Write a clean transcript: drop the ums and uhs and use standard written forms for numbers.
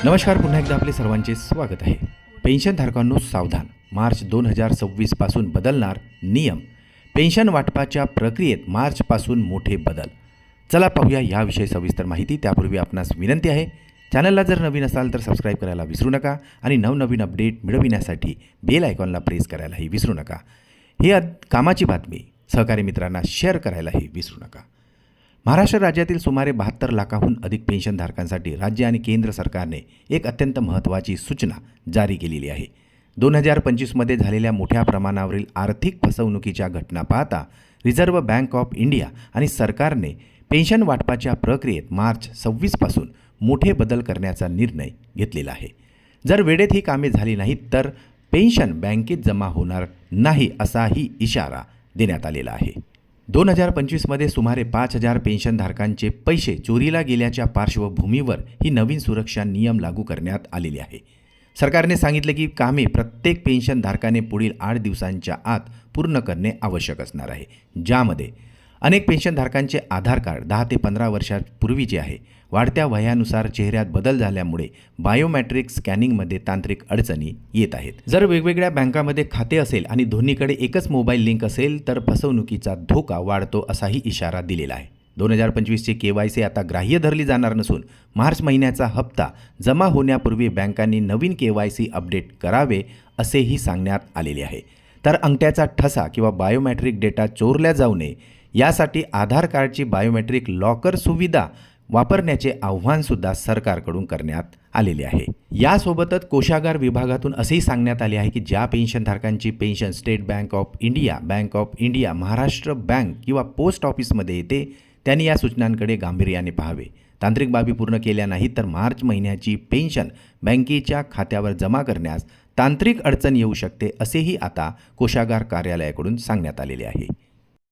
नमस्कार, पुन्हा एकदा आपले सर्वांचे स्वागत आहे. पेन्शनधारकांनो सावधान, मार्च 2026 पासून बदलणार नियम. पेन्शन वाटपाच्या प्रक्रियेत मार्चपासून मोठे बदल. चला पाहूया याविषयी सविस्तर माहिती. त्यापूर्वी आपणास विनंती आहे, चॅनलला जर नवीन असाल तर सबस्क्राईब करायला विसरू नका आणि नवनवीन अपडेट मिळविण्यासाठी बेल आयकॉनला प्रेस करायलाही विसरू नका. ही कामाची बातमी सहकारी मित्रांना शेअर करायलाही विसरू नका. महाराष्ट्र राज्यातील सुमारे 72 लाखाहून अधिक पेन्शनधारकांसाठी राज्य आणि केंद्र सरकारने एक अत्यंत महत्त्वाची सूचना जारी केलेली आहे. 2025मध्ये झालेल्या मोठ्या प्रमाणावरील आर्थिक फसवणुकीच्या घटना पाहता रिझर्व्ह बँक ऑफ इंडिया आणि सरकारने पेन्शन वाटपाच्या प्रक्रियेत मार्च 26 पासून मोठे बदल करण्याचा निर्णय घेतलेला आहे. जर वेळेत ही कामे झाली नाहीत तर पेन्शन बँकेत जमा होणार नाही असाही इशारा देण्यात आलेला आहे. 2025मध्ये सुमारे 5,000 पेन्शनधारकांचे पैसे चोरीला गेल्याच्या पार्श्वभूमीवर ही नवीन सुरक्षा नियम लागू करण्यात आलेली आहे. सरकारने सांगितले की कामे प्रत्येक पेन्शनधारकाने पुढील 8 दिवसांच्या आत पूर्ण करणे आवश्यक असणार आहे, ज्यामध्ये अनेक पेन्शनधारकांचे आधार कार्ड 10 ते 15 वर्षांपूर्वीचे आहे. वाढत्या वयानुसार चेहऱ्यात बदल झाल्यामुळे बायोमेट्रिक स्कॅनिंगमध्ये तांत्रिक अडचणी येत आहेत. जर वेगवेगळ्या बँकांमध्ये खाते असेल आणि दोन्हीकडे एकच मोबाईल लिंक असेल तर फसवणुकीचा धोका वाढतो असाही इशारा दिलेला आहे. 2025ची KYC आता ग्राह्य धरली जाणार नसून मार्च महिन्याचा हप्ता जमा होण्यापूर्वी बँकांनी नवीन KYC अपडेट करावे असेही सांगण्यात आलेले आहे. तर अंगठ्याचा ठसा किंवा बायोमेट्रिक डेटा चोरला जाऊ नये यासाठी आधार कार्डची बायोमेट्रिक लॉकर सुविधा वापरण्याचे आव्हानसुद्धा सरकारकडून करण्यात आलेले आहे. यासोबतच कोषागार विभागातून असेही सांगण्यात आले आहे की ज्या पेन्शनधारकांची pension state bank of India, bank of India, Maharashtra bank किंवा पोस्ट ऑफिसमध्ये येते त्यांनी या सूचनांकडे गांभीर्याने पाहावे. तांत्रिक बाबी पूर्ण केल्या नाहीत तर मार्च महिन्याची पेन्शन बँकेच्या खात्यावर जमा करण्यास तांत्रिक अडचण येऊ शकते असेही आता कोषागार कार्यालयाकडून सांगण्यात आलेले आहे.